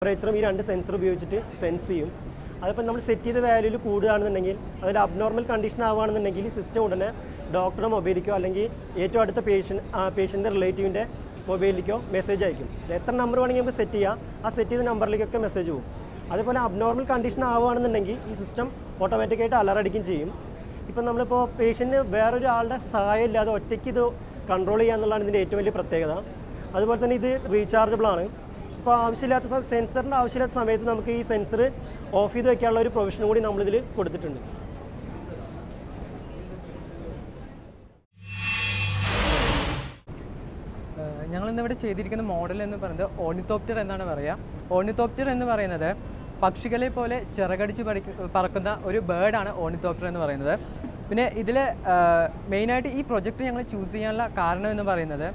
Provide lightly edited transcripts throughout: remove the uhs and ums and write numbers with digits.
ടെമ്പറേച്ചറും ഈ രണ്ട് സെൻസർ ഉപയോഗിച്ചിട്ട് സെൻസ് ചെയ്യും. അതിപ്പോൾ നമ്മൾ സെറ്റ് ചെയ്ത വാല്യൂവിൽ കൂടുകയാണെന്നുണ്ടെങ്കിൽ അതിൽ അബ്നോർമൽ കണ്ടീഷൻ ആവുകയാണെന്നുണ്ടെങ്കിൽ സിസ്റ്റം ഉടനെ ഡോക്ടറുടെ മൊബൈലിലേക്കോ അല്ലെങ്കിൽ ഏറ്റവും അടുത്ത പേഷ്യൻ്റെ റിലേറ്റീവിൻ്റെ മൊബൈലിലേക്കോ മെസ്സേജ് അയക്കും. എത്ര നമ്പർ വേണമെങ്കിൽ നമുക്ക് സെറ്റ് ചെയ്യാം, ആ സെറ്റ് ചെയ്ത നമ്പറിലേക്കൊക്കെ മെസ്സേജ് പോകും. അതേപോലെ അബ്നോർമൽ കണ്ടീഷൻ ആവുകയാണെന്നുണ്ടെങ്കിൽ ഈ സിസ്റ്റം ഓട്ടോമാറ്റിക്കായിട്ട് അലറടിക്കുകയും ചെയ്യും. ഇപ്പം നമ്മളിപ്പോൾ പേഷ്യൻറ്റിന് വേറൊരാളുടെ സഹായം ഇല്ലാതെ ഒറ്റയ്ക്ക് ഇത് കൺട്രോൾ ചെയ്യുക എന്നുള്ളതാണ് ഇതിൻ്റെ ഏറ്റവും വലിയ പ്രത്യേകത. അതുപോലെ തന്നെ ഇത് റീചാർജബിളാണ്. ഇപ്പോൾ ആവശ്യമില്ലാത്ത സെൻസറിൻ്റെ ആവശ്യമില്ലാത്ത സമയത്ത് നമുക്ക് ഈ സെൻസർ ഓഫ് ചെയ്ത് വയ്ക്കാനുള്ള ഒരു പ്രൊവിഷനും കൂടി നമ്മളിതിൽ കൊടുത്തിട്ടുണ്ട്. ഞങ്ങളിന്നിവിടെ ചെയ്തിരിക്കുന്ന മോഡൽ എന്ന് പറയുന്നത് ഓർണിത്തോപ്റ്റർ എന്നാണ് പറയുക. ഓർണിത്തോപ്റ്റർ എന്ന് പറയുന്നത് പക്ഷികളെ പോലെ ചിറകടിച്ച് പറക്കുന്ന ഒരു ബേർഡാണ് ഓർണിത്തോപ്റ്റർ എന്ന് പറയുന്നത്. പിന്നെ ഇതിൽ മെയിനായിട്ട് ഈ പ്രൊജക്റ്റ് ഞങ്ങൾ ചൂസ് ചെയ്യാനുള്ള കാരണം എന്ന് പറയുന്നത്,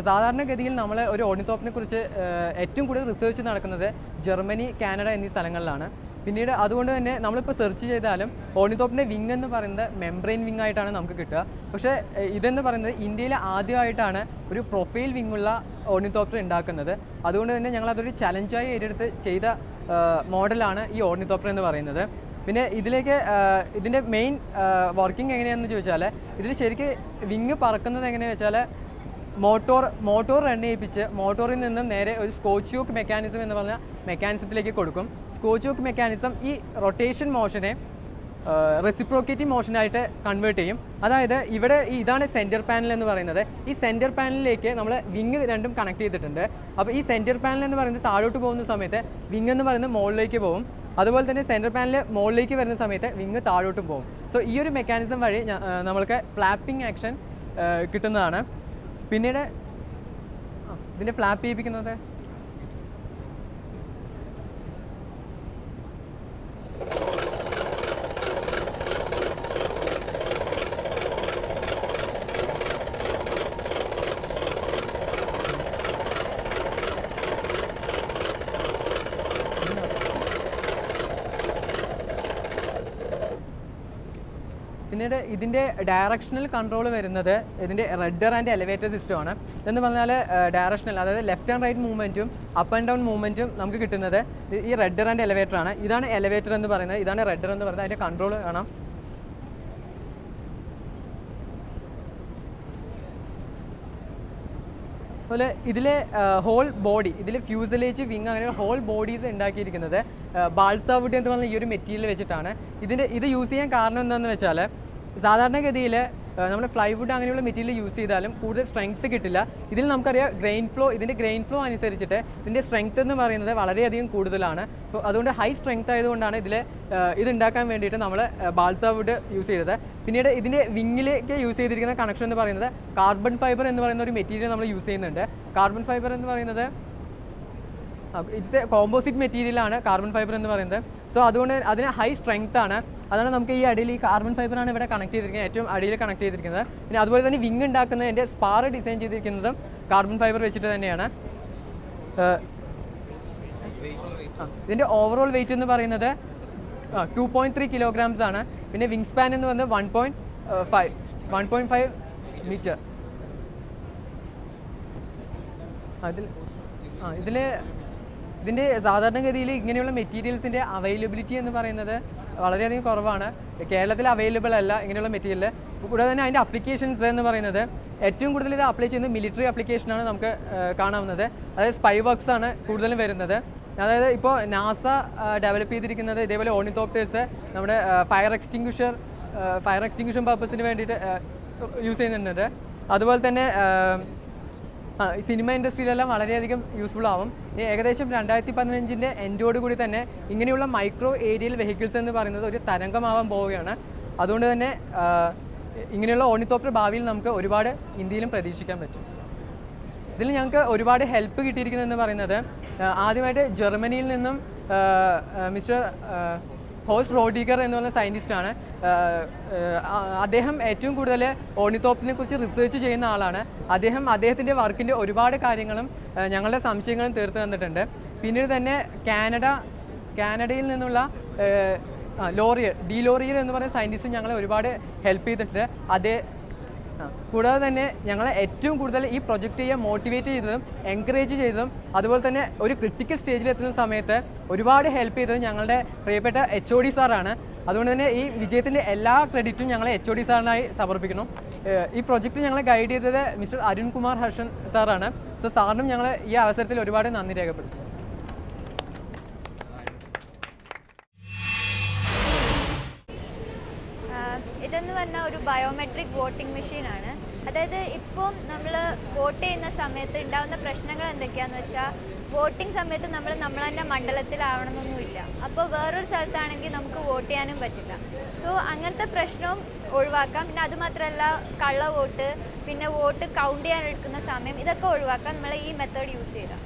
സാധാരണഗതിയിൽ നമ്മൾ ഒരു ഓർണിത്തോപ്റ്ററിനെ കുറിച്ച് ഏറ്റവും കൂടുതൽ റിസർച്ച് നടക്കുന്നത് ജർമ്മനി, കാനഡ എന്നീ സ്ഥലങ്ങളിലാണ്. പിന്നീട് അതുകൊണ്ട് തന്നെ നമ്മളിപ്പോൾ സെർച്ച് ചെയ്താലും ഓർണിത്തോപ്റ്ററിൻ്റെ വിങ് എന്ന് പറയുന്നത് മെംബ്രെയിൻ വിങ് ആയിട്ടാണ് നമുക്ക് കിട്ടുക. പക്ഷേ ഇതെന്ന് പറയുന്നത് ഇന്ത്യയിൽ ആദ്യമായിട്ടാണ് ഒരു പ്രൊഫൈൽ വിങ്ങുള്ള ഓർണിത്തോപ്റ്റർ ഉണ്ടാക്കുന്നത്. അതുകൊണ്ട് തന്നെ ഞങ്ങളതൊരു ചലഞ്ചായി ഏറ്റെടുത്ത് ചെയ്ത മോഡലാണ് ഈ ഓർണിത്തോപ്റ്റർ എന്ന് പറയുന്നത്. പിന്നെ ഇതിലേക്ക് ഇതിൻ്റെ മെയിൻ വർക്കിംഗ് എങ്ങനെയാണെന്ന് ചോദിച്ചാൽ, ഇതിൽ ശരിക്കും വിങ് പറക്കുന്നത് എങ്ങനെയാണെന്ന് വെച്ചാൽ മോട്ടോർ റൺ ചെയ്യിപ്പിച്ച് മോട്ടോറിൽ നിന്നും നേരെ ഒരു സ്കോച്ച് യോക്ക് മെക്കാനിസം എന്ന് പറഞ്ഞ മെക്കാനിസത്തിലേക്ക് കൊടുക്കും. സ്കോച്ച് യോക്ക് മെക്കാനിസം ഈ റൊട്ടേഷൻ മോഷനെ റെസിപ്രോക്കേറ്റിംഗ് മോഷനായിട്ട് കൺവേർട്ട് ചെയ്യും. അതായത് ഇവിടെ ഇതാണ് സെൻറ്റർ പാനൽ എന്ന് പറയുന്നത്. ഈ സെൻറ്റർ പാനലിലേക്ക് നമ്മൾ വിങ് രണ്ടും കണക്ട് ചെയ്തിട്ടുണ്ട്. അപ്പോൾ ഈ സെൻറ്റർ പാനൽ എന്ന് പറയുന്നത് താഴോട്ട് പോകുന്ന സമയത്ത് വിങ് എന്ന് പറയുന്നത് മുകളിലേക്ക് പോകും. അതുപോലെ തന്നെ സെൻറ്റർ പാനൽ മുകളിലേക്ക് വരുന്ന സമയത്ത് വിങ് താഴോട്ടും പോകും. സോ ഈ ഒരു മെക്കാനിസം വഴി നമ്മൾക്ക് ഫ്ലാപ്പിംഗ് ആക്ഷൻ കിട്ടുന്നതാണ്. പിന്നീട് ഇതിൻ്റെ ഫ്ലാപ്പ് ചെയ്യിപ്പിക്കുന്നത് പിന്നീട് ഇതിൻ്റെ ഡയറക്ഷണൽ കൺട്രോൾ വരുന്നത് ഇതിൻ്റെ റഡർ ആൻഡ് എലവേറ്റർ സിസ്റ്റമാണ്. എന്ന് പറഞ്ഞാൽ ഡയറക്ഷണൽ, അതായത് ലെഫ്റ്റ് ആൻഡ് റൈറ്റ് മൂവ്മെൻറ്റും അപ്പ് ആൻഡ് ഡൗൺ മൂവ്മെൻറ്റും നമുക്ക് കിട്ടുന്നത് ഈ റഡർ ആൻഡ് എലവേറ്റർ ആണ്. ഇതാണ് എലവേറ്റർ എന്ന് പറയുന്നത്, ഇതാണ് റഡർ എന്ന് പറയുന്നത്. അതിൻ്റെ കൺട്രോൾ കാണാം. അതുപോലെ ഇതിലെ ഹോൾ ബോഡി, ഇതിൽ ഫ്യൂസലേജ്, വിങ് അങ്ങനെ ഹോൾ ബോഡീസ് ഉണ്ടാക്കിയിരിക്കുന്നത് ബാൾസാ വുഡ് എന്ന് പറഞ്ഞ ഈ ഒരു മെറ്റീരിയൽ വെച്ചിട്ടാണ്. ഇത് യൂസ് ചെയ്യാൻ കാരണം എന്താണെന്ന് വെച്ചാൽ, സാധാരണഗതിയിൽ നമ്മൾ ഫ്ലൈവുഡ് അങ്ങനെയുള്ള മെറ്റീരിയൽ യൂസ് ചെയ്താലും കൂടുതൽ സ്ട്രെങ്ത്ത് കിട്ടില്ല. ഇതിൽ നമുക്കറിയാം ഇതിൻ്റെ ഗ്രെയിൻ ഫ്ലോ അനുസരിച്ചിട്ട് ഇതിൻ്റെ സ്ട്രെങ്ത്ത് എന്ന് പറയുന്നത് വളരെയധികം കൂടുതലാണ്. അപ്പോൾ അതുകൊണ്ട് ഹൈ സ്ട്രെങ്ത്ത് ആയതുകൊണ്ടാണ് ഇതുണ്ടാക്കാൻ വേണ്ടിയിട്ട് നമ്മൾ ബാൾസാ വുഡ് യൂസ് ചെയ്തത്. പിന്നീട് ഇതിൻ്റെ വിങ്ങിലേക്ക് യൂസ് ചെയ്തിരിക്കുന്ന കണക്ഷൻ എന്ന് പറയുന്നത് കാർബൺ ഫൈബർ എന്ന് പറയുന്ന ഒരു മെറ്റീരിയൽ നമ്മൾ യൂസ് ചെയ്യുന്നുണ്ട്. കാർബൺ ഫൈബർ എന്ന് പറയുന്നത് ഇറ്റ്സ് എ കോമ്പോസിറ്റ് മെറ്റീരിയലാണ് കാർബൺ ഫൈബർ എന്ന് പറയുന്നത്. സോ അതുകൊണ്ട് അതിന് ഹൈ സ്ട്രെങ്ത് ആണ്. അതാണ് നമുക്ക് ഈ അടിയിൽ ഈ കാർബൺ ഫൈബറാണ് ഇവിടെ കണക്ട് ചെയ്തിരിക്കുന്നത്, ഏറ്റവും അടിയിൽ കണക്ട് ചെയ്തിരിക്കുന്നത്. പിന്നെ അതുപോലെ തന്നെ വിങ് ഉണ്ടാക്കുന്നതിൻ്റെ സ്പാർ ഡിസൈൻ ചെയ്തിരിക്കുന്നതും കാർബൺ ഫൈബർ വെച്ചിട്ട് തന്നെയാണ്. ഇതിൻ്റെ ഓവറോൾ വെയിറ്റ് എന്ന് പറയുന്നത് 2.3 kilograms ആണ്. പിന്നെ വിങ് സ്പാൻ എന്ന് പറയുന്നത് 1.5 മീറ്റർ. ഇതിൻ്റെ സാധാരണഗതിയിൽ ഇങ്ങനെയുള്ള മെറ്റീരിയൽസിൻ്റെ അവൈലബിലിറ്റി എന്ന് പറയുന്നത് വളരെയധികം കുറവാണ്. കേരളത്തിൽ അവൈലബിൾ അല്ല ഇങ്ങനെയുള്ള മെറ്റീരിയൽ. കൂടാതെ തന്നെ അതിൻ്റെ അപ്ലിക്കേഷൻസ് എന്ന് പറയുന്നത് ഏറ്റവും കൂടുതൽ ഇത് അപ്ലൈ ചെയ്യുന്നത് മിലിറ്ററി ആപ്ലിക്കേഷനാണ് നമുക്ക് കാണാവുന്നത്. അതായത് സ്പൈ വർക്ക്സ് ആണ് കൂടുതലും വരുന്നത്. അതായത് ഇപ്പോൾ നാസ ഡെവലപ്പ് ചെയ്തിരിക്കുന്നത് ഇതേപോലെ ഓർണിത്തോപ്റ്റേഴ്സ് നമ്മുടെ ഫയർ എക്സ്റ്റിങ്ക്വിഷൻ പർപ്പസിന് വേണ്ടിയിട്ട് യൂസ് ചെയ്യുന്നുണ്ട്. അതുപോലെ തന്നെ സിനിമ ഇൻഡസ്ട്രിയിലെല്ലാം വളരെയധികം യൂസ്ഫുൾ ആവും. ഏകദേശം 2015 എൻഡോട് കൂടി തന്നെ ഇങ്ങനെയുള്ള മൈക്രോ ഏരിയൽ വെഹിക്കിൾസ് എന്ന് പറയുന്നത് ഒരു തരംഗമാവാൻ പോവുകയാണ്. അതുകൊണ്ട് തന്നെ ഇങ്ങനെയുള്ള ഓർണിത്തോപ്റ്റർ ഭാവിയിൽ നമുക്ക് ഒരുപാട് ഇന്ത്യയിലും പ്രതീക്ഷിക്കാൻ പറ്റും. ഇതിൽ ഞങ്ങൾക്ക് ഒരുപാട് ഹെൽപ്പ് കിട്ടിയിരിക്കുന്നതെന്ന് പറയുന്നത്, ആദ്യമായിട്ട് ജർമ്മനിയിൽ നിന്നും മിസ്റ്റർ ഹോസ്റ്റ് റോഡിഗർ എന്ന് പറഞ്ഞ സയൻറ്റിസ്റ്റാണ്. അദ്ദേഹം ഏറ്റവും കൂടുതൽ ഓർണിത്തോപ്റ്ററിനെ കുറിച്ച് റിസർച്ച് ചെയ്യുന്ന ആളാണ്. അദ്ദേഹത്തിൻ്റെ വർക്കിൻ്റെ ഒരുപാട് കാര്യങ്ങളും ഞങ്ങളുടെ സംശയങ്ങളും തീർത്ത് തന്നിട്ടുണ്ട്. പിന്നീട് തന്നെ കാനഡയിൽ നിന്നുള്ള ലോറിയർ എന്ന് പറയുന്ന സയൻറ്റിസ്റ്റ് ഞങ്ങളെ ഒരുപാട് ഹെൽപ്പ് ചെയ്തിട്ടുണ്ട്. കൂടാതെ തന്നെ ഞങ്ങളെ ഏറ്റവും കൂടുതൽ ഈ പ്രൊജക്റ്റ് ചെയ്യാൻ മോട്ടിവേറ്റ് ചെയ്തതും എൻകറേജ് ചെയ്തതും അതുപോലെ തന്നെ ഒരു ക്രിട്ടിക്കൽ സ്റ്റേജിലെത്തുന്ന സമയത്ത് ഒരുപാട് ഹെൽപ്പ് ചെയ്തത് ഞങ്ങളുടെ പ്രിയപ്പെട്ട HOD സാറാണ്. അതുകൊണ്ട് തന്നെ ഈ വിജയത്തിൻ്റെ എല്ലാ ക്രെഡിറ്റും ഞങ്ങളെ HOD സാറിനായി സമർപ്പിക്കണം. ഈ പ്രൊജക്റ്റ് ഞങ്ങളെ ഗൈഡ് ചെയ്തത് മിസ്റ്റർ അരുൺകുമാർ ഹർഷൻ സാറാണ്. സോ സാറിനും ഞങ്ങൾ ഈ അവസരത്തിൽ ഒരുപാട് നന്ദി രേഖപ്പെടുത്തും. ഇതെന്ന് പറഞ്ഞാൽ ഒരു ബയോമെട്രിക് വോട്ടിംഗ് മെഷീനാണ്. അതായത് ഇപ്പം നമ്മൾ വോട്ട് ചെയ്യുന്ന സമയത്ത് ഉണ്ടാകുന്ന പ്രശ്നങ്ങൾ എന്തൊക്കെയാണെന്ന് വെച്ചാൽ, വോട്ടിംഗ് സമയത്ത് നമ്മൾ തന്നെ മണ്ഡലത്തിലാവണമെന്നൊന്നുമില്ല. അപ്പോൾ വേറൊരു സ്ഥലത്താണെങ്കിൽ നമുക്ക് വോട്ട് ചെയ്യാനും പറ്റില്ല. സോ അങ്ങനത്തെ പ്രശ്നവും ഒഴിവാക്കാം. പിന്നെ അതുമാത്രമല്ല കള്ള വോട്ട്, പിന്നെ വോട്ട് കൗണ്ട് ചെയ്യാൻ എടുക്കുന്ന സമയം, ഇതൊക്കെ ഒഴിവാക്കാൻ നമ്മൾ ഈ മെത്തേഡ് യൂസ് ചെയ്താൽ.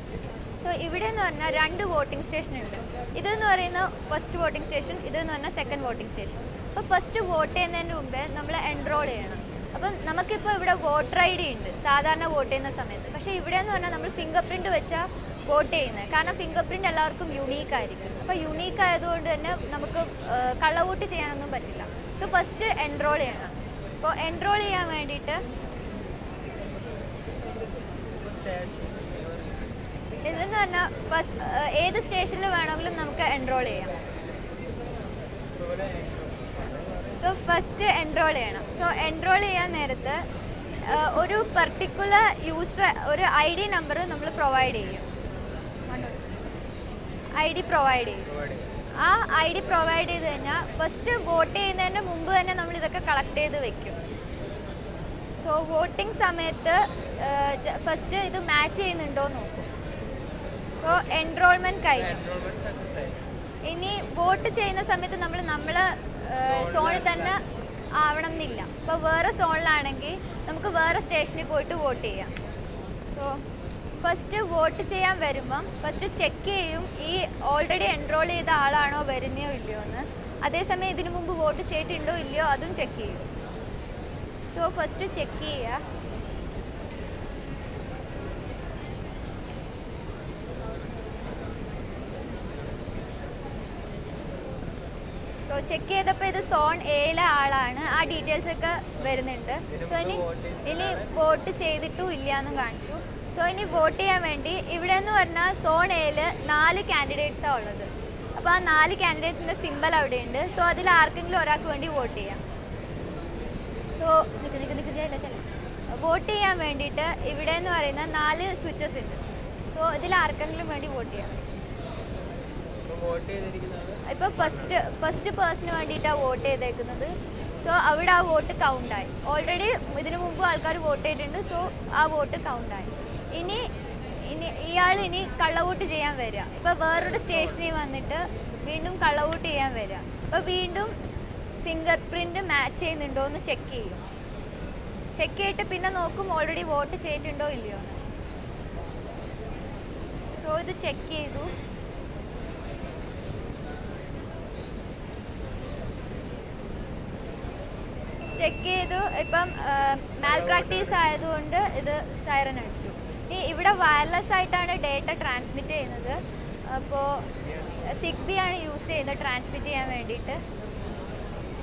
സോ ഇവിടെ എന്ന് പറഞ്ഞാൽ 2 വോട്ടിംഗ് സ്റ്റേഷൻ ഉണ്ട്. ഇതെന്ന് പറയുന്ന ഫസ്റ്റ് വോട്ടിംഗ് സ്റ്റേഷൻ, ഇതെന്ന് പറഞ്ഞാൽ സെക്കൻഡ് വോട്ടിംഗ് സ്റ്റേഷൻ. അപ്പോൾ ഫസ്റ്റ് വോട്ട് ചെയ്യുന്നതിന് മുമ്പേ നമ്മൾ എൻറോൾ ചെയ്യണം. അപ്പം നമുക്കിപ്പോൾ ഇവിടെ വോട്ടർ ID ഉണ്ട് സാധാരണ വോട്ട് ചെയ്യുന്ന സമയത്ത്. പക്ഷേ ഇവിടെ എന്ന് പറഞ്ഞാൽ നമ്മൾ ഫിംഗർ പ്രിൻറ്റ് വെച്ചാൽ വോട്ട് ചെയ്യുന്നത്. കാരണം ഫിംഗർ പ്രിൻറ്റ് എല്ലാവർക്കും യുണീക്ക് ആയിരിക്കും. അപ്പോൾ യുണീക്ക് ആയതുകൊണ്ട് തന്നെ നമുക്ക് കള്ളവോട്ട് ചെയ്യാനൊന്നും പറ്റില്ല. സോ ഫസ്റ്റ് എൻറോൾ ചെയ്യണം. അപ്പോൾ എൻറോൾ ചെയ്യാൻ വേണ്ടിയിട്ട് ഇതെന്ന് പറഞ്ഞാൽ ഫസ്റ്റ് ഏത് സ്റ്റേഷനിൽ വേണമെങ്കിലും നമുക്ക് എൻറോൾ ചെയ്യാം. സോ ഫസ്റ്റ് എൻറോൾ ചെയ്യണം. സോ എൻറോൾ ചെയ്യാൻ നേരത്ത് ഒരു പർട്ടിക്കുലർ യൂസർ ഒരു ID നമ്പർ നമ്മൾ പ്രൊവൈഡ് ചെയ്യും. ID പ്രൊവൈഡ് ചെയ്യും. ആ ID പ്രൊവൈഡ് ചെയ്ത് കഴിഞ്ഞാൽ ഫസ്റ്റ് വോട്ട് ചെയ്യുന്നതിന് മുമ്പ് തന്നെ നമ്മൾ ഇതൊക്കെ കളക്ട് ചെയ്ത് വെക്കും. സോ വോട്ടിംഗ് സമയത്ത് ഫസ്റ്റ് ഇത് മാച്ച് ചെയ്യുന്നുണ്ടോ എന്ന് നോക്കും. സോ എൻറോൾമെൻറ്റ് കഴിഞ്ഞു. ഇനി വോട്ട് ചെയ്യുന്ന സമയത്ത് നമ്മളെ സോണിൽ തന്നെ ആവണം എന്നില്ല. ഇപ്പോൾ വേറെ സോണിലാണെങ്കിൽ നമുക്ക് വേറെ സ്റ്റേഷനിൽ പോയിട്ട് വോട്ട് ചെയ്യാം. സോ ഫസ്റ്റ് വോട്ട് ചെയ്യാൻ വരുമ്പം ഫസ്റ്റ് ചെക്ക് ചെയ്യും ഈ ഓൾറെഡി എൻറോൾ ചെയ്ത ആളാണോ വരുന്നയോ ഇല്ലയോ എന്ന്. അതേസമയം ഇതിനു മുമ്പ് വോട്ട് ചെയ്തിട്ടുണ്ടോ ഇല്ലയോ അതും ചെക്ക് ചെയ്യും. സോ ഫസ്റ്റ് ചെക്ക് ചെയ്യുക. സോ ചെക്ക് ചെയ്തപ്പോൾ ഇത് സോൺ എയിലെ ആളാണ്. ആ ഡീറ്റെയിൽസ് ഒക്കെ വരുന്നുണ്ട്. സോ ഇനി വോട്ട് ചെയ്തിട്ടും ഇല്ല എന്നും കാണിച്ചു. സോ ഇനി വോട്ട് ചെയ്യാൻ വേണ്ടി ഇവിടെ എന്ന് പറഞ്ഞാൽ സോൺ എയിൽ 4 കാൻഡിഡേറ്റ്സാണ് ഉള്ളത്. അപ്പോൾ ആ 4 കാൻഡിഡേറ്റ്സിൻ്റെ സിമ്പൽ അവിടെയുണ്ട്. സോ അതിൽ ആർക്കെങ്കിലും ഒരാൾക്ക് വേണ്ടി വോട്ട് ചെയ്യാം. സോ വോട്ട് ചെയ്യാൻ വേണ്ടിയിട്ട് ഇവിടെ എന്ന് പറയുന്ന 4 സ്വിച്ചസ് ഉണ്ട്. സോ ഇതിൽ ആർക്കെങ്കിലും വേണ്ടി വോട്ട് ചെയ്യാം. ഇപ്പോൾ ഫസ്റ്റ് പേഴ്സണിന് വേണ്ടിയിട്ടാണ് വോട്ട് ചെയ്തേക്കുന്നത്. സോ അവിടെ ആ വോട്ട് കൗണ്ടായി. ഓൾറെഡി ഇതിനു മുമ്പ് ആൾക്കാർ വോട്ട് ചെയ്തിട്ടുണ്ട്. സോ ആ വോട്ട് കൗണ്ടായി. ഇനി ഇയാൾ കള്ളവോട്ട് ചെയ്യാൻ വരിക. ഇപ്പോൾ വേറൊരു സ്റ്റേഷനിൽ വന്നിട്ട് വീണ്ടും കള്ളവോട്ട് ചെയ്യാൻ വരിക. അപ്പോൾ വീണ്ടും ഫിംഗർ പ്രിൻറ്റ് മാച്ച് ചെയ്യുന്നുണ്ടോ എന്ന് ചെക്ക് ചെയ്യും. ചെക്ക് ചെയ്തിട്ട് പിന്നെ നോക്കും ഓൾറെഡി വോട്ട് ചെയ്തിട്ടുണ്ടോ ഇല്ലയോ. സോ ഇത് ചെക്ക് ചെയ്തു. ചെക്ക് ചെയ്തു. ഇപ്പം മാൽ പ്രാക്ടീസ് ആയതുകൊണ്ട് ഇത് സൈറൻ അടിച്ചു. ഇവിടെ വയർലെസ് ആയിട്ടാണ് ഡേറ്റ ട്രാൻസ്മിറ്റ് ചെയ്യുന്നത്. അപ്പോൾ സിഗ്ബി ആണ് യൂസ് ചെയ്യുന്നത് ട്രാൻസ്മിറ്റ് ചെയ്യാൻ വേണ്ടിയിട്ട്.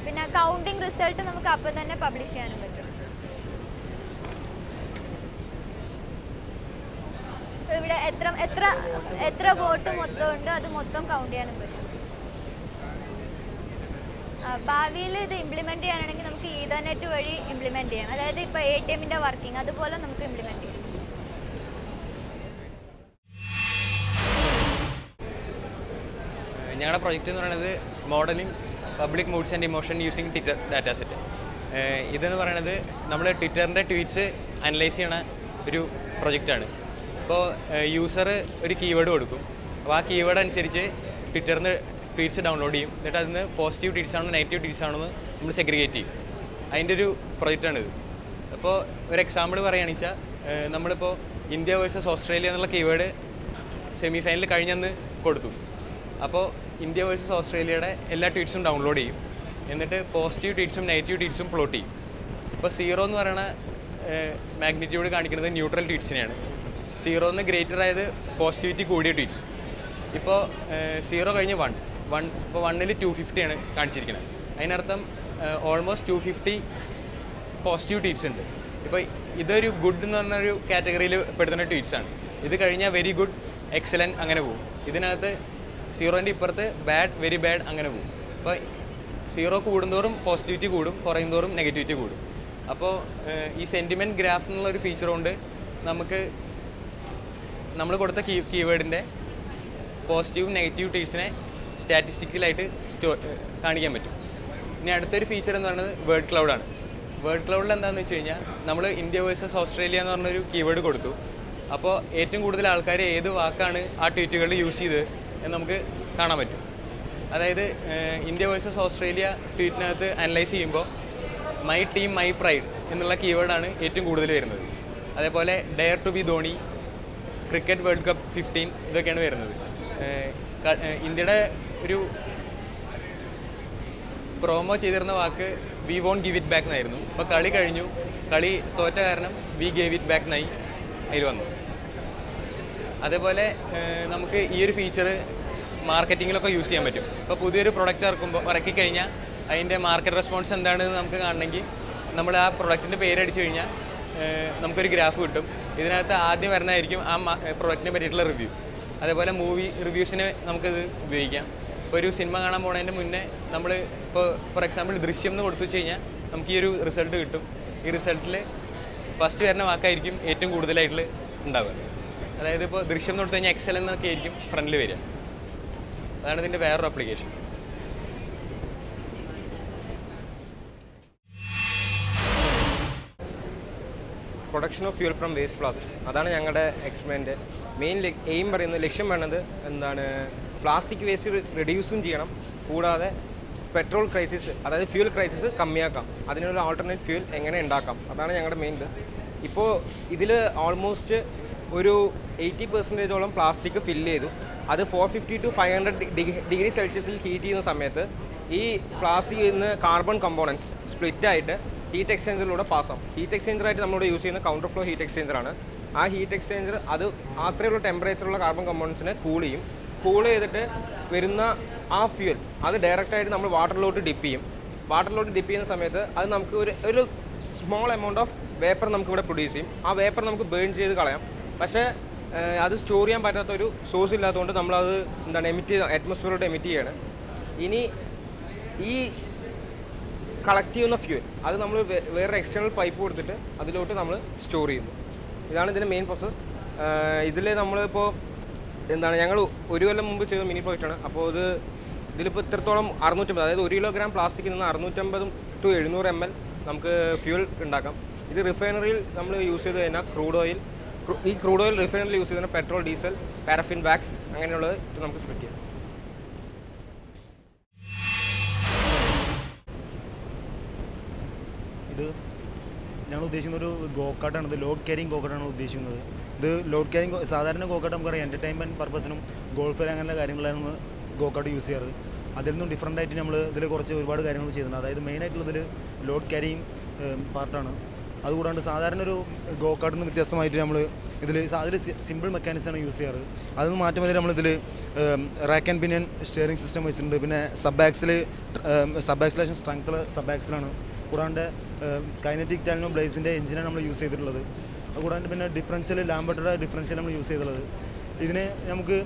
പിന്നെ കൗണ്ടിങ് റിസൾട്ട് നമുക്ക് അപ്പം തന്നെ പബ്ലിഷ് ചെയ്യാനും പറ്റും. സോ ഇവിടെ എത്ര വോട്ട് മൊത്തം ഉണ്ട് അത് മൊത്തം കൗണ്ട് ചെയ്യാനും പറ്റും. ഭാവിയിൽ ഇത് ഇംപ്ലിമെൻറ്റ് ചെയ്യാനാണെങ്കിൽ നമുക്ക് ഈതർനെറ്റ് വഴി ഇംപ്ലിമെൻറ്റ് ചെയ്യാം. അതായത് ഇപ്പോൾ ATMൻ്റെ വർക്കിംഗ് അതുപോലെ നമുക്ക് ഇംപ്ലിമെൻറ്റ് ചെയ്യാം. ഞങ്ങളുടെ പ്രൊജക്റ്റ് എന്ന് പറയുന്നത് modelling public moods and emotion using Twitter data set. ഇതെന്ന് പറയുന്നത് നമ്മൾ ട്വിറ്ററിൻ്റെ ട്വീറ്റ്സ് അനലൈസ് ചെയ്യണ ഒരു പ്രൊജക്റ്റാണ്. ഇപ്പോൾ യൂസർ ഒരു കീവേഡ് കൊടുക്കും. അപ്പോൾ ആ കീവേഡ് അനുസരിച്ച് ട്വിറ്ററിന് ട്വീറ്റ്സ് ഡൗൺലോഡ് ചെയ്യും. എന്നിട്ട് അതിന് പോസിറ്റീവ് ട്വീറ്റ്സ് ആണോ നെഗറ്റീവ് ട്വീറ്റ്സ് ആണോ എന്ന് നമ്മൾ സെഗ്രിഗേറ്റ് ചെയ്യും. അതിൻ്റെ ഒരു പ്രൊജക്റ്റാണിത്. അപ്പോൾ ഒരു എക്സാമ്പിൾ പറയുകയാണെന്ന് വെച്ചാൽ നമ്മളിപ്പോൾ ഇന്ത്യ വേഴ്സസ് ഓസ്ട്രേലിയ എന്നുള്ള കീവേഡ് സെമി ഫൈനൽ കഴിഞ്ഞെന്ന് കൊടുത്തു. അപ്പോൾ ഇന്ത്യ വേഴ്സസ് ഓസ്ട്രേലിയയുടെ എല്ലാ ട്വീറ്റ്സും ഡൗൺലോഡ് ചെയ്യും. എന്നിട്ട് പോസിറ്റീവ് ട്വീറ്റ്സും നെഗറ്റീവ് ട്വീറ്റ്സും പ്ലോട്ട് ചെയ്യും. ഇപ്പോൾ 0 എന്ന് പറയുന്ന മാഗ്നിറ്റ്യൂഡ് കാണിക്കുന്നത് ന്യൂട്രൽ ട്വീറ്റ്സിനെയാണ്. 0 എന്ന് ഗ്രേറ്റർ ആയത് പോസിറ്റിവിറ്റി കൂടിയ ട്വീറ്റ്സ്. ഇപ്പോൾ 0 കഴിഞ്ഞ് 1 ഇപ്പോൾ 1ൽ 250 ആണ് കാണിച്ചിരിക്കുന്നത്. അതിനർത്ഥം ഓൾമോസ്റ്റ് 250 പോസിറ്റീവ് ട്വീറ്റ്സ് ഉണ്ട്. ഇപ്പോൾ ഇതൊരു ഗുഡ് എന്ന് പറഞ്ഞൊരു കാറ്റഗറിയിൽ പെടുത്തുന്ന ട്വീറ്റ്സാണ്. ഇത് കഴിഞ്ഞാൽ വെരി ഗുഡ്, എക്സലൻറ്റ് അങ്ങനെ പോകും. ഇതിനകത്ത് സീറോൻ്റെ ഇപ്പുറത്ത് ബാഡ്, വെരി ബാഡ് അങ്ങനെ പോകും. അപ്പോൾ സീറോ കൂടുന്തോറും പോസിറ്റിവിറ്റി കൂടും, കുറയുന്തോറും നെഗറ്റിവിറ്റി കൂടും. അപ്പോൾ ഈ സെൻറ്റിമെൻറ്റ് ഗ്രാഫ് എന്നുള്ളൊരു ഫീച്ചർ കൊണ്ട് നമുക്ക് നമ്മൾ കൊടുത്ത കീവേഡിൻ്റെ പോസിറ്റീവും നെഗറ്റീവ് ട്വീറ്റ്സിനെ സ്റ്റാറ്റിസ്റ്റിക്സിലായിട്ട് കാണിക്കാൻ പറ്റും. ഇനി അടുത്തൊരു ഫീച്ചർ എന്ന് പറയുന്നത് വേർഡ് ക്ലൗഡാണ്. വേർഡ് ക്ലൗഡിൽ എന്താണെന്ന് വെച്ച് കഴിഞ്ഞാൽ നമ്മൾ ഇന്ത്യ വേഴ്സസ് ഓസ്ട്രേലിയ എന്ന് പറഞ്ഞൊരു കീവേഡ് കൊടുത്തു. അപ്പോൾ ഏറ്റവും കൂടുതൽ ആൾക്കാർ ഏത് വാക്കാണ് ആ ട്വീറ്റുകളിൽ യൂസ് ചെയ്ത് എന്ന് നമുക്ക് കാണാൻ പറ്റും. അതായത് ഇന്ത്യ വേഴ്സസ് ഓസ്ട്രേലിയ ട്വീറ്റിനകത്ത് അനലൈസ് ചെയ്യുമ്പോൾ മൈ ടീം മൈ പ്രൈഡ് എന്നുള്ള കീവേഡാണ് ഏറ്റവും കൂടുതൽ വരുന്നത്. അതേപോലെ dare to be Dhoni, cricket world cup 15 ഇതൊക്കെയാണ് വരുന്നത്. ഇന്ത്യയുടെ ഒരു പ്രോമോ ചെയ്തിരുന്ന വാക്ക് we won't give it back എന്നായിരുന്നു. അപ്പോൾ കളി കഴിഞ്ഞു, കളി തോറ്റ കാരണം വി ഗേവ് ഇറ്റ് ബാക്ക് എന്നായി അതിൽ വന്നു. അതേപോലെ നമുക്ക് ഈ ഒരു ഫീച്ചർ മാർക്കറ്റിങ്ങിലൊക്കെ യൂസ് ചെയ്യാൻ പറ്റും. ഇപ്പോൾ പുതിയൊരു പ്രൊഡക്റ്റ് ഇറക്കിക്കഴിഞ്ഞാൽ അതിൻ്റെ മാർക്കറ്റ് റെസ്പോൺസ് എന്താണെന്ന് നമുക്ക് കാണണമെങ്കിൽ നമ്മൾ ആ പ്രൊഡക്റ്റിൻ്റെ പേരടിച്ചു കഴിഞ്ഞാൽ നമുക്കൊരു ഗ്രാഫ് കിട്ടും. ഇതിനകത്ത് ആദ്യം വരുന്നതായിരിക്കും ആ പ്രൊഡക്റ്റിനെ പറ്റിയിട്ടുള്ള റിവ്യൂ. അതേപോലെ മൂവി റിവ്യൂസിന് നമുക്കിത് ഉപയോഗിക്കാം. ഇപ്പോൾ ഒരു സിനിമ കാണാൻ പോകുന്നതിൻ്റെ മുന്നേ നമ്മൾ ഇപ്പോൾ ഫോർ എക്സാമ്പിൾ ദൃശ്യം എന്ന് കൊടുത്തു വെച്ച് കഴിഞ്ഞാൽ നമുക്ക് ഈ ഒരു റിസൾട്ട് കിട്ടും. ഈ റിസൾട്ടിൽ ഫസ്റ്റ് വരുന്ന വാക്കായിരിക്കും ഏറ്റവും കൂടുതലായിട്ട് ഉണ്ടാവുക. അതായത് ഇപ്പോൾ ദൃശ്യം എന്ന് കൊടുത്തു കഴിഞ്ഞാൽ എക്സൽ എന്നൊക്കെ ആയിരിക്കും ഫ്രണ്ടിൽ വരിക. അതാണ് ഇതിൻ്റെ വേറൊരു application. Production of fuel from waste plastic, അതാണ് ഞങ്ങളുടെ എക്സ്പെരിമെൻ്റ് മെയിൻ എയിം പറയുന്നത്. ലക്ഷ്യം വേണ്ടത് എന്താണ്, പ്ലാസ്റ്റിക് വേസ്റ്റ് റിഡ്യൂസും ചെയ്യണം, കൂടാതെ പെട്രോൾ ക്രൈസിസ് അതായത് ഫ്യൂൽ ക്രൈസിസ് കമ്മിയാക്കാം. അതിനുള്ള ആൾട്ടർനേറ്റ് ഫ്യൂൽ എങ്ങനെ ഉണ്ടാക്കാം, അതാണ് ഞങ്ങളുടെ മെയിൻ ഇത്. ഇപ്പോൾ ഇതിൽ ഓൾമോസ്റ്റ് ഒരു 80% പ്ലാസ്റ്റിക് ഫില്ല് ചെയ്തു. അത് 450 to 500 ഡിഗ്രി സെൽഷ്യസിൽ ഹീറ്റ് ചെയ്യുന്ന സമയത്ത് ഈ പ്ലാസ്റ്റിക്കിൽ നിന്ന് കാർബൺ കമ്പോണൻസ് സ്പ്ലിറ്റായിട്ട് ഹീറ്റ് എക്സ്ചേഞ്ചറിലൂടെ പാസ്സാവും. ഹീറ്റ് എക്സ്ചേഞ്ചറായിട്ട് നമ്മളിവിടെ യൂസ് ചെയ്യുന്ന കൗണ്ടർ ഫ്ലോ ഹീറ്റ് എക്സ്ചേഞ്ചറാണ്. ആ ഹീറ്റ് എക്സ്ചേഞ്ചർ അത് അത്രയുള്ള ടെമ്പറേച്ചറുള്ള കാർബൺ കമ്പോണൻസിനെ കൂൾ ചെയ്യും. കൂൾ ചെയ്തിട്ട് വരുന്ന ആ ഫ്യൂൽ അത് ഡയറക്റ്റായിട്ട് നമ്മൾ വാട്ടറിലോട്ട് ഡിപ്പ് ചെയ്യും. വാട്ടറിലോട്ട് ഡിപ്പ് ചെയ്യുന്ന സമയത്ത് അത് നമുക്ക് ഒരു സ്മോൾ എമൗണ്ട് ഓഫ് വേപ്പർ നമുക്കിവിടെ പ്രൊഡ്യൂസ് ചെയ്യും. ആ വേപ്പർ നമുക്ക് ബേൺ ചെയ്ത് കളയാം. പക്ഷേ അത് സ്റ്റോർ ചെയ്യാൻ പറ്റാത്തൊരു സോഴ്സ് ഇല്ലാത്തതുകൊണ്ട് നമ്മളത് അറ്റ്മോസ്ഫിയറിലോട്ട് എമിറ്റ് ചെയ്യാണ്. ഇനി ഈ കളക്ട് ചെയ്യുന്ന ഫ്യൂൽ അത് നമ്മൾ വേറെ എക്സ്റ്റേണൽ പൈപ്പ് കൊടുത്തിട്ട് അതിലോട്ട് നമ്മൾ സ്റ്റോർ ചെയ്യുന്നു. ഇതാണ് ഇതിൻ്റെ മെയിൻ പ്രോസസ്സ്. ഇതിൽ നമ്മളിപ്പോൾ ഞങ്ങൾ 1 കൊല്ലം മുമ്പ് ചെയ്ത മിനി പ്രോജക്റ്റാണ്. അപ്പോൾ ഇതിലിപ്പോൾ ഇത്രത്തോളം 650, അതായത് 1 കിലോഗ്രാം പ്ലാസ്റ്റിക്കിൽ നിന്ന് 650 to 700 ml നമുക്ക് ഫ്യൂൽ ഉണ്ടാക്കാം. ഇത് റിഫൈനറിയിൽ നമ്മൾ യൂസ് ചെയ്ത് കഴിഞ്ഞാൽ ഈ ക്രൂഡ് ഓയിൽ റിഫൈനറിൽ യൂസ് ചെയ്ത പെട്രോൾ, ഡീസൽ, പാരഫിൻ, വാക്സ് അങ്ങനെയുള്ളത് ഇത് നമുക്ക് സ്പ്ലിറ്റ് ചെയ്യാം. ഇത് ഞങ്ങൾ ഉദ്ദേശിക്കുന്ന ഒരു ഗോക്കാട്ടാണ്. ഇത് ലോഡ് ക്യാരിങ് ഗോക്കാട്ടാണ് ഉദ്ദേശിക്കുന്നത്. ഇത് ലോഡ് ക്യാരിങ് സാധാരണ ഗോക്കാട്ട് നമുക്കറിയാം എൻ്റർടൈൻമെൻറ്റ് പർപ്പസിനും ഗോൾഫ് അങ്ങനെയുള്ള കാര്യങ്ങളാണ് ഗോക്കാട്ട് യൂസ് ചെയ്യാറ്. അതിൽ നിന്നും ഡിഫറൻ്റ് ആയിട്ട് നമ്മൾ ഇതിൽ ഒരുപാട് കാര്യങ്ങൾ ചെയ്യുന്നുണ്ട്. അതായത് മെയിനായിട്ടുള്ളതിൽ ലോഡ് ക്യാരിങ് പാർട്ടാണ്. അതുകൂടാണ്ട് സാധാരണ ഒരു ഗോക്കാട്ടിൽ നിന്ന് വ്യത്യസ്തമായിട്ട് നമ്മൾ അതിൽ സിമ്പിൾ മെക്കാനിസമാണ് യൂസ് ചെയ്യാറ്. അതിന് മാറ്റം വരെ നമ്മളിതിൽ rack and pinion steering system വെച്ചിട്ടുണ്ട്. പിന്നെ സബ് ആക്സിലേഷൻ സ്ട്രെങ്ത് സബ് ആക്സിലാണ്. കൂടാണ്ട് കൈനറ്റിക് ടാലിനോ ബ്ലേസിൻ്റെ എഞ്ചിനാണ് നമ്മൾ യൂസ് ചെയ്തിട്ടുള്ളത്. അതുകൂടാണ്ട് പിന്നെ ലാംബർട്ടയുടെ ഡിഫറൻഷ്യൽ നമ്മൾ യൂസ് ചെയ്തിട്ടുള്ളത്. ഇതിന് നമുക്ക്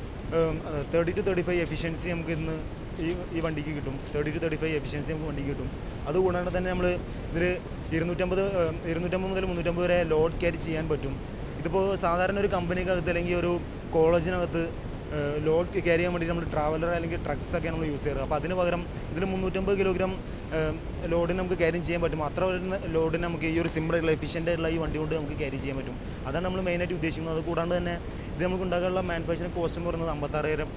30 to 35 എഫിഷ്യൻസി നമുക്ക് ഇന്ന് ഈ വണ്ടിക്ക് കിട്ടും. 30 to 35 എഫിഷ്യൻസി നമുക്ക് വണ്ടിക്ക് കിട്ടും. അതുകൂടാണ്ട് തന്നെ നമ്മൾ ഇതിൽ 250 മുതൽ 350 വരെ ലോഡ് ക്യാരി ചെയ്യാൻ പറ്റും. ഇതിപ്പോൾ സാധാരണ ഒരു കമ്പനിക്കകത്ത് അല്ലെങ്കിൽ ഒരു കോളേജിനകത്ത് ലോഡ് ക്യാരി ചെയ്യാൻ വേണ്ടി നമ്മൾ ട്രാവലർ അല്ലെങ്കിൽ ട്രക്സൊക്കെ നമ്മൾ യൂസ് ചെയ്യാറ്. അപ്പോൾ അതിന് പകരം ഇതിൽ 350 കിലോഗ്രാം ലോഡിന് നമുക്ക് ക്യാരി ചെയ്യാൻ പറ്റും. അത്ര വരുന്ന ലോഡിന് നമുക്ക് ഈ ഒരു സിമ്പിളായിട്ടുള്ള എഫിഷ്യൻ്റ് ആയിട്ടുള്ള ഈ വണ്ടി കൊണ്ട് നമുക്ക് ക്യാരി ചെയ്യാൻ പറ്റും. അതാണ് നമ്മൾ മെയിനായിട്ട് ഉദ്ദേശിക്കുന്നത്. അത് കൂടാണ്ട് തന്നെ ഇത് നമുക്ക് ഉണ്ടാക്കാനുള്ള മാനുഫാക്ചറിങ് കോസ്റ്റ് എന്ന് പറയുന്നത് 56,000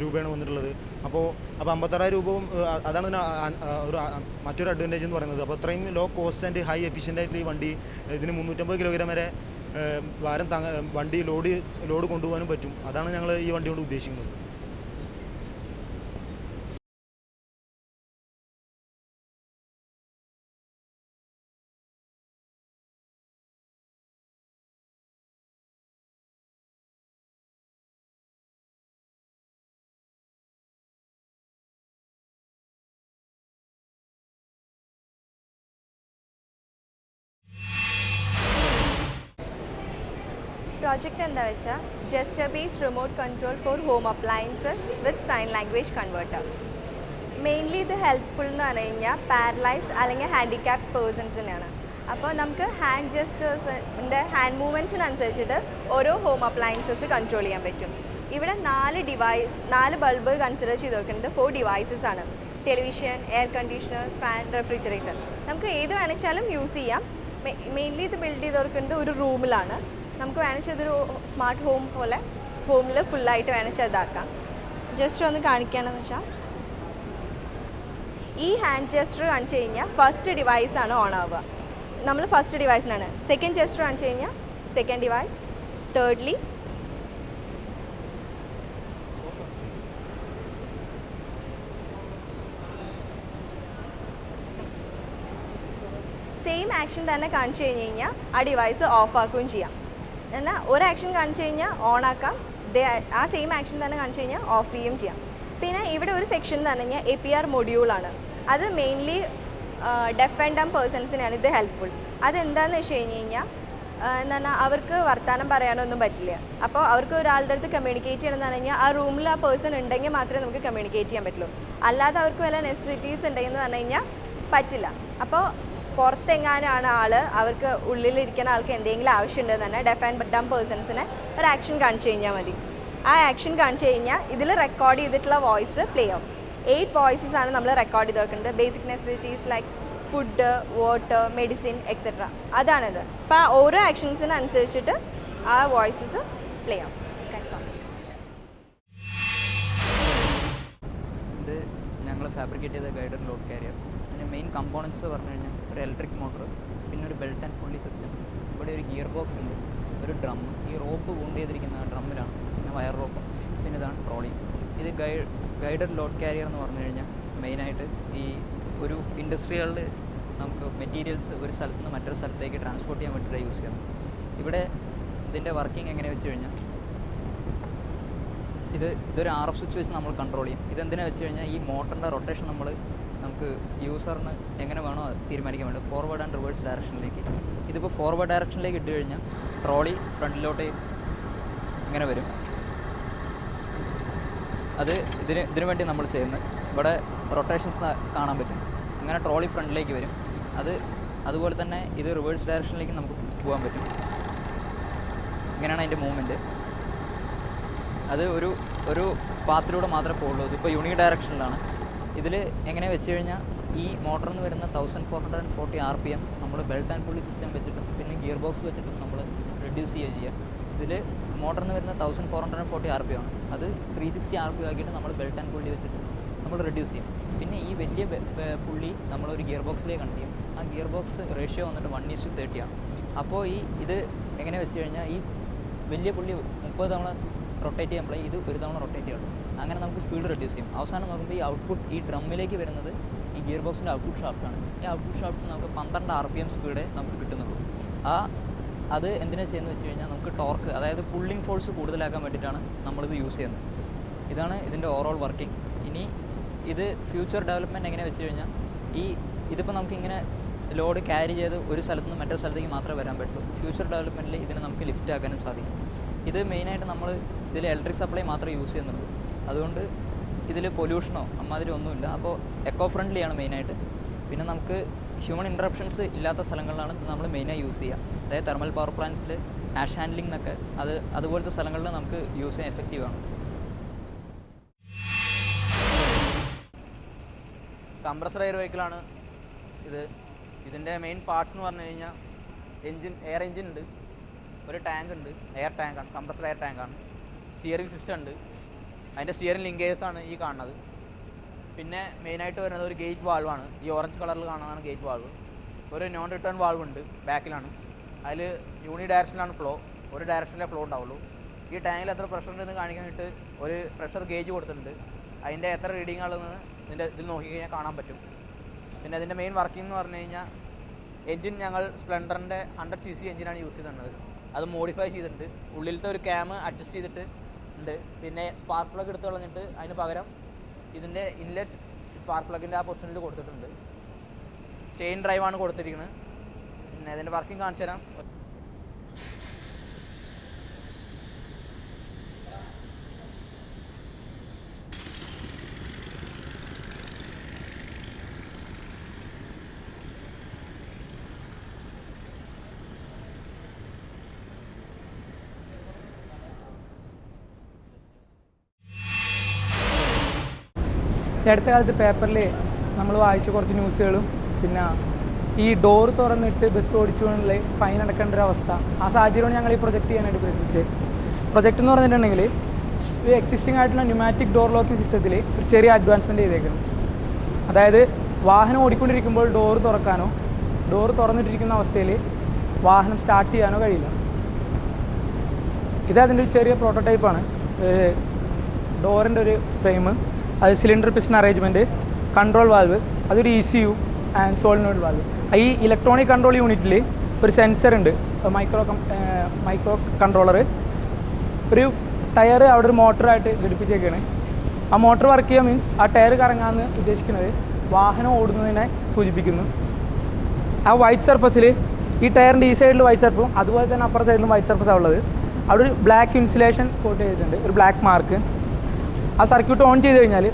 രൂപയാണ് വന്നിട്ടുള്ളത്. അപ്പോൾ 56,000 രൂപവും അതാണ് മറ്റൊരു അഡ്വാൻറ്റേജ് എന്ന് പറയുന്നത്. അപ്പോൾ അത്രയും low cost and high efficient ആയിട്ടുള്ള ഈ വണ്ടി ഇതിന് 350 കിലോഗ്രാം വരെ വണ്ടി ലോഡ് കൊണ്ടുപോകാനും പറ്റും. അതാണ് ഞങ്ങൾ ഈ വണ്ടി കൊണ്ട് ഉദ്ദേശിക്കുന്നത്. പ്രോജക്റ്റ് എന്താ വെച്ചാൽ gesture based remote control for home appliances with sign language converter. Mainly ഇത് ഹെൽപ്ഫുൾ എന്ന് പറഞ്ഞു കഴിഞ്ഞാൽ പാരലൈസ്ഡ് അല്ലെങ്കിൽ ഹാൻഡിക്യാപ്ഡ് പേഴ്സൺസിനാണ്. അപ്പോൾ നമുക്ക് ഹാൻഡ് ജസ്റ്റേഴ്സിൻ്റെ ഹാൻഡ് മൂവ്മെൻറ്റ്സിനനുസരിച്ചിട്ട് ഓരോ ഹോം അപ്ലയൻസസ് കൺട്രോൾ ചെയ്യാൻ പറ്റും. ഇവിടെ 4 ബൾബ് കൺസിഡർ ചെയ്ത് കൊടുക്കുന്നത് 4 ഡിവൈസസ് ആണ്. Television, air conditioner, fan, refrigerator. നമുക്ക് ഏത് വേണമെച്ചാലും യൂസ് ചെയ്യാം. മെയിൻലി ഇത് ബിൽഡ് ചെയ്ത് കൊടുക്കുന്നത് ഒരു റൂമിലാണ്. നമുക്ക് വേണമെച്ചാൽ ഇതൊരു സ്മാർട്ട് ഹോം പോലെ ഹോമിൽ ഫുള്ളായിട്ട് വേണമെച്ചാൽ ഇതാക്കാം. ജസ്റ്റ് ഒന്ന് കാണിക്കുകയാണെന്ന് വെച്ചാൽ ഈ ഹാൻഡ് ജസ്റ്റർ കാണിച്ചു കഴിഞ്ഞാൽ ഫസ്റ്റ് ഡിവൈസാണ് ഓൺ ആവുക. നമ്മൾ ഫസ്റ്റ് ഡിവൈസിനാണ്. സെക്കൻഡ് ജസ്റ്റർ കാണിച്ചു കഴിഞ്ഞാൽ second device, thirdly same action തന്നെ കാണിച്ചു കഴിഞ്ഞ് കഴിഞ്ഞാൽ ആ ഡിവൈസ് ഓഫ് ആക്കുകയും ചെയ്യാം. എന്നാൽ ഒരു ആക്ഷൻ കാണിച്ചു കഴിഞ്ഞാൽ ഓൺ ആക്കാം, ആ സെയിം ആക്ഷൻ തന്നെ കാണിച്ചു കഴിഞ്ഞാൽ ഓഫ് ചെയ്യുകയും ചെയ്യാം. പിന്നെ ഇവിടെ ഒരു സെക്ഷൻ എന്ന് പറഞ്ഞു കഴിഞ്ഞാൽ APR മൊഡ്യൂളാണ്. അത് മെയിൻലി ഡെഫ് ആൻഡ് ഡം പേഴ്സൺസിനാണ് ഇത് ഹെൽപ്ഫുൾ. അതെന്താണെന്ന് വെച്ച് കഴിഞ്ഞ് കഴിഞ്ഞാൽ എന്ന് പറഞ്ഞാൽ അവർക്ക് വർത്തമാനം പറയാനൊന്നും പറ്റില്ല. അപ്പോൾ അവർക്ക് ഒരാളുടെ അടുത്ത് കമ്മ്യൂണിക്കേറ്റ് ചെയ്യണമെന്ന് പറഞ്ഞു കഴിഞ്ഞാൽ ആ റൂമിൽ ആ പേഴ്സൺ ഉണ്ടെങ്കിൽ മാത്രമേ നമുക്ക് കമ്മ്യൂണിക്കേറ്റ് ചെയ്യാൻ പറ്റുള്ളൂ. അല്ലാതെ അവർക്ക് വല്ല നെസസിറ്റീസ് ഉണ്ടെന്ന് പറഞ്ഞു കഴിഞ്ഞാൽ പറ്റില്ല. അപ്പോൾ പുറത്തെങ്ങാനാണ് അവർക്ക് ഉള്ളിലിരിക്കുന്ന ആൾക്ക് എന്തെങ്കിലും ആവശ്യമുണ്ടെന്ന് തന്നെ ഡെഫ് ആൻഡ് ഡം പേഴ്സൺസിനെ ഒരു ആക്ഷൻ കാണിച്ചു കഴിഞ്ഞാൽ മതി. ആ ആക്ഷൻ കാണിച്ചു കഴിഞ്ഞാൽ ഇതിൽ റെക്കോർഡ് ചെയ്തിട്ടുള്ള വോയിസ് പ്ലേ ആവും. 8 വോയിസസ് ആണ് നമ്മൾ റെക്കോർഡ് ചെയ്ത് വെക്കുന്നത്. Basic necessities like food, water, medicine etcetera. അതാണിത്. അപ്പോൾ ആ ഓരോ ആക്ഷൻസിനനുസരിച്ചിട്ട് ആ വോയിസസ് പ്ലേ ആവും. ഇത് ഞങ്ങൾ ഫാബ്രിക്കേറ്റ് ചെയ്ത ഗൈഡർ ലോഡ് കാരിയർ. അതിൻ്റെ മെയിൻ കമ്പോണൻസ് പറഞ്ഞു കഴിഞ്ഞാൽ ഒരു ഇലക്ട്രിക് മോട്ടർ, പിന്നെ ഒരു ബെൽറ്റ് ആൻഡ് പുള്ളി സിസ്റ്റം, ഇവിടെ ഒരു ഗിയർ ബോക്സ് ഉണ്ട്, ഒരു ഡ്രം, ഈ റോപ്പ് വൂണ്ട് ചെയ്തിരിക്കുന്ന ആ ഡ്രമ്മിലാണ്, പിന്നെ വയർ റോപ്പ്, പിന്നെ ഇതാണ് ട്രോളി. ഇത് ഗൈഡർ ലോഡ് കാരിയർ എന്ന് പറഞ്ഞു കഴിഞ്ഞാൽ മെയിനായിട്ട് ഈ ഒരു ഇൻഡസ്ട്രികളിൽ നമുക്ക് മെറ്റീരിയൽസ് ഒരു സ്ഥലത്ത് നിന്ന് മറ്റൊരു സ്ഥലത്തേക്ക് ട്രാൻസ്പോർട്ട് ചെയ്യാൻ വേണ്ടിയിട്ട് യൂസ് ചെയ്യണം. ഇവിടെ ഇതിൻ്റെ വർക്കിംഗ് എങ്ങനെ വെച്ച് കഴിഞ്ഞാൽ ഇതൊരു RF സ്വിച്ച് വെച്ച് നമ്മൾ കൺട്രോൾ ചെയ്യും. ഇതെന്തിനാ വെച്ച് കഴിഞ്ഞാൽ ഈ മോട്ടറിൻ്റെ റൊട്ടേഷൻ നമുക്ക് യൂസറിന് എങ്ങനെ വേണോ തീരുമാനിക്കാൻ വേണ്ടി ഫോർവേഡ് ആൻഡ് റിവേഴ്സ് ഡയറക്ഷനിലേക്ക്. ഇതിപ്പോൾ ഫോർവേഡ് ഡയറക്ഷനിലേക്ക് ഇട്ട് കഴിഞ്ഞാൽ ട്രോളി ഫ്രണ്ടിലോട്ട് ഇങ്ങനെ വരും. അത് ഇതിനു വേണ്ടി നമ്മൾ ചെയ്യുന്നത്. ഇവിടെ റൊട്ടേഷൻസ് കാണാൻ പറ്റും. അങ്ങനെ ട്രോളി ഫ്രണ്ടിലേക്ക് വരും. അതുപോലെ തന്നെ ഇത് റിവേഴ്സ് ഡയറക്ഷനിലേക്ക് നമുക്ക് പോകാൻ പറ്റും. ഇങ്ങനെയാണ് അതിൻ്റെ മൂവ്മെൻറ്റ്. അത് ഒരു പാത്തിലൂടെ മാത്രമേ പോകുള്ളൂ. ഇതിപ്പോൾ യൂണി ഡയറക്ഷനിലാണ്. ഇതിൽ എങ്ങനെ വെച്ച് കഴിഞ്ഞാൽ ഈ മോട്ടറിൽ നിന്ന് വരുന്ന 1440 RPM നമ്മൾ ബെൽറ്റ് ആൻഡ് പുള്ളി സിസ്റ്റം വെച്ചിട്ടും പിന്നെ ഗിയർ ബോക്സ് വെച്ചിട്ടും നമ്മൾ റെഡ്യൂസ് ചെയ്യുക. ഇതിൽ മോട്ടറിൽ നിന്ന് വരുന്ന 1440 RPM ആണ്. അത് 360 RPM ആക്കിയിട്ട് നമ്മൾ ബെൽറ്റ് ആൻഡ് പുള്ളി വെച്ചിട്ട് നമ്മൾ റെഡ്യൂസ് ചെയ്യും. പിന്നെ ഈ വലിയ പുള്ളി നമ്മളൊരു ഗിയർ ബോക്സിലേക്ക് കണക്ട് ചെയ്യും. ആ ഗിയർ ബോക്സ് റേഷ്യോ വന്നിട്ട് 1:30 ആണ്. അപ്പോൾ ഇത് എങ്ങനെ വെച്ച് കഴിഞ്ഞാൽ ഈ വലിയ പുള്ളി 30 തവണ റൊട്ടേറ്റ് ചെയ്യുമ്പോൾ ഇത് ഒരു തവണ റൊട്ടേറ്റ് ചെയ്യണം. അങ്ങനെ നമുക്ക് സ്പീഡ് റെഡ്യൂസ് ചെയ്യും. അവസാനം നോക്കുമ്പോൾ ഈ ഔട്ട്പുട്ട് ഈ ഡ്രമ്മിലേക്ക് വരുന്നത് ഈ ഗിയർ ബോക്സിൻ്റെ ഔട്ട്പുട്ട് ഷാഫ്റ്റാണ്. ഈ ഔട്ട്പുട്ട് ഷാഫ്റ്റ് നമുക്ക് 12 RPM സ്പീഡേ നമുക്ക് കിട്ടുന്നുള്ളൂ. അത് എന്തിനാണ് ചെയ്യുന്നത് വെച്ച് കഴിഞ്ഞാൽ നമുക്ക് ടോർക്ക്, അതായത് പുള്ളിങ് ഫോഴ്സ് കൂടുതലാക്കാൻ വേണ്ടിയിട്ടാണ് നമ്മളിത് യൂസ് ചെയ്യുന്നത്. ഇതാണ് ഇതിൻ്റെ ഓവറോൾ വർക്കിംഗ്. ഇനി ഇത് ഫ്യൂച്ചർ ഡെവലപ്മെൻറ്റ് എങ്ങനെ വെച്ച് കഴിഞ്ഞാൽ ഇതിപ്പോൾ നമുക്കിങ്ങനെ ലോഡ് ക്യാരി ചെയ്ത് ഒരു സ്ഥലത്ത് നിന്ന് മറ്റൊരു സ്ഥലത്തേക്ക് മാത്രമേ വരാൻ പറ്റുള്ളൂ. ഫ്യൂച്ചർ ഡെവലപ്മെൻറ്റിൽ ഇതിനെ നമുക്ക് ലിഫ്റ്റ് ആക്കാനും സാധിക്കും. ഇത് മെയിനായിട്ട് നമ്മൾ ഇതിൽ ഇലക്ട്രിക് സപ്ലൈ മാത്രമേ യൂസ് ചെയ്യുന്നുള്ളൂ. അതുകൊണ്ട് ഇതിൽ പൊല്യൂഷനോ അമ്മാതിരി ഒന്നുമില്ല. അപ്പോൾ എക്കോ ഫ്രണ്ട്ലിയാണ് മെയിനായിട്ട്. പിന്നെ നമുക്ക് ഹ്യൂമൻ ഇൻട്രപ്ഷൻസ് ഇല്ലാത്ത സ്ഥലങ്ങളിലാണ് നമ്മൾ മെയിനായി യൂസ് ചെയ്യുക. അതായത് തെർമൽ പവർ പ്ലാന്റ്സിൽ ആഷ് ഹാൻഡ്ലിംഗ് എന്നൊക്കെ അതുപോലത്തെ സ്ഥലങ്ങളിൽ നമുക്ക് യൂസ് ചെയ്യാൻ എഫക്റ്റീവാണ്. കംപ്രസർ എയർ വെഹിക്കിളാണ് ഇത്. ഇതിൻ്റെ മെയിൻ പാർട്സ് എന്ന് പറഞ്ഞു കഴിഞ്ഞാൽ എയർ എഞ്ചിൻ ഉണ്ട്, ഒരു ടാങ്ക് ഉണ്ട്, എയർ ടാങ്കാണ്, കംപ്രസർ എയർ ടാങ്കാണ്, സ്റ്റിയറിംഗ് സിസ്റ്റം ഉണ്ട്, അതിൻ്റെ സ്റ്റിയറിംഗ് ലിങ്കേഴ്സാണ് ഈ കാണുന്നത്. പിന്നെ മെയിനായിട്ട് വരുന്നത് ഒരു ഗേറ്റ് വാൾവാണ്. ഈ ഓറഞ്ച് കളറിൽ കാണുന്നതാണ് ഗേറ്റ് വാൾവ്. ഒരു നോൺ റിട്ടേൺ വാൾവ് ഉണ്ട് ബാക്കിലാണ്. അതിൽ യൂണി ഡയറക്ഷനിലാണ് ഫ്ലോ, ഒരു ഡയറക്ഷനിലെ ഫ്ലോ ഉണ്ടാവുള്ളൂ. ഈ ടാങ്കിൽ എത്ര പ്രഷർ ഉണ്ടെന്ന് കാണിക്കാനായിട്ട് ഒരു പ്രഷർ ഗേജ് കൊടുത്തിട്ടുണ്ട്. അതിൻ്റെ എത്ര റീഡിംഗ് ആണെന്ന് ഇതിൽ നോക്കിക്കഴിഞ്ഞാൽ കാണാൻ പറ്റും. പിന്നെ അതിൻ്റെ മെയിൻ വർക്കിംഗ് എന്ന് പറഞ്ഞു കഴിഞ്ഞാൽ എൻജിൻ ഞങ്ങൾ സ്പ്ലെൻഡറിൻ്റെ 100cc എഞ്ചിനാണ് യൂസ് ചെയ്തിട്ടുള്ളത്. അത് മോഡിഫൈ ചെയ്തിട്ടുണ്ട്. ഉള്ളിലത്തെ ഒരു ക്യാം അഡ്ജസ്റ്റ് ചെയ്തിട്ട് ഉണ്ട്. പിന്നെ സ്പാർക്ക് പ്ലഗ് എടുത്ത് കളഞ്ഞിട്ട് അതിന് പകരം ഇതിൻ്റെ ഇൻലെറ്റ് സ്പാർക്ക് പ്ലഗിൻ്റെ ആ പൊസിഷനിൽ കൊടുത്തിട്ടുണ്ട്. ചെയിൻ ഡ്രൈവാണ് കൊടുത്തിരിക്കുന്നത്. പിന്നെ അതിൻ്റെ വർക്കിംഗ് കാണിച്ചു തരാം. ഈ അടുത്ത കാലത്ത് പേപ്പറിൽ നമ്മൾ വായിച്ച കുറച്ച് ന്യൂസുകളും പിന്നെ ഈ ഡോർ തുറന്നിട്ട് ബസ് ഓടിച്ചുകൊണ്ടുള്ള ഫൈൻ അടക്കേണ്ട ഒരു അവസ്ഥ, ആ സാഹചര്യമാണ് ഞങ്ങൾ ഈ പ്രൊജക്റ്റ് ചെയ്യാനായിട്ട് പ്രയത്നിച്ചത്. പ്രൊജക്റ്റ് എന്ന് പറഞ്ഞിട്ടുണ്ടെങ്കിൽ ഈ എക്സിസ്റ്റിംഗ് ആയിട്ടുള്ള ന്യൂമാറ്റിക് ഡോർ ലോക്കിംഗ് സിസ്റ്റത്തിൽ ഒരു ചെറിയ അഡ്വാൻസ്മെൻറ്റ് ചെയ്തേക്കണം. അതായത് വാഹനം ഓടിക്കൊണ്ടിരിക്കുമ്പോൾ ഡോർ തുറക്കാനോ ഡോർ തുറന്നിട്ടിരിക്കുന്ന അവസ്ഥയിൽ വാഹനം സ്റ്റാർട്ട് ചെയ്യാനോ കഴിയില്ല. ഇത് അതിൻ്റെ ഒരു ചെറിയ പ്രോട്ടോടൈപ്പാണ്. ഡോറിൻ്റെ ഒരു ഫ്രെയിം, അത് cylinder piston arrangement, control valve, അതൊരു ECU ആൻഡ് സോളിനോയിഡ് വാൽവ്. ഈ ഇലക്ട്രോണിക് കൺട്രോൾ യൂണിറ്റിൽ ഒരു സെൻസർ ഉണ്ട്, മൈക്രോ കൺട്രോളർ. ഒരു ടയർ അവിടെ ഒരു മോട്ടറായിട്ട് ഘടിപ്പിച്ചേക്കാണ്. ആ മോട്ടർ വർക്ക് ചെയ്യുക മീൻസ് ആ ടയർ കറങ്ങാമെന്ന് ഉദ്ദേശിക്കുന്നത് വാഹനം ഓടുന്നതിനെ സൂചിപ്പിക്കുന്നു. ആ വൈറ്റ് സർഫസിൽ ഈ ടയറിൻ്റെ ഈ സൈഡിൽ വൈറ്റ് സർഫും അതുപോലെ തന്നെ അപ്പുറ സൈഡിലും വൈറ്റ് സർഫസാണ് ഉള്ളത്. അവിടെ ഒരു ബ്ലാക്ക് ഇൻസുലേഷൻ കോട്ട് ചെയ്തിട്ടുണ്ട്, ഒരു ബ്ലാക്ക് മാർക്ക്. ആ സർക്യൂട്ട് ഓൺ ചെയ്ത് കഴിഞ്ഞാൽ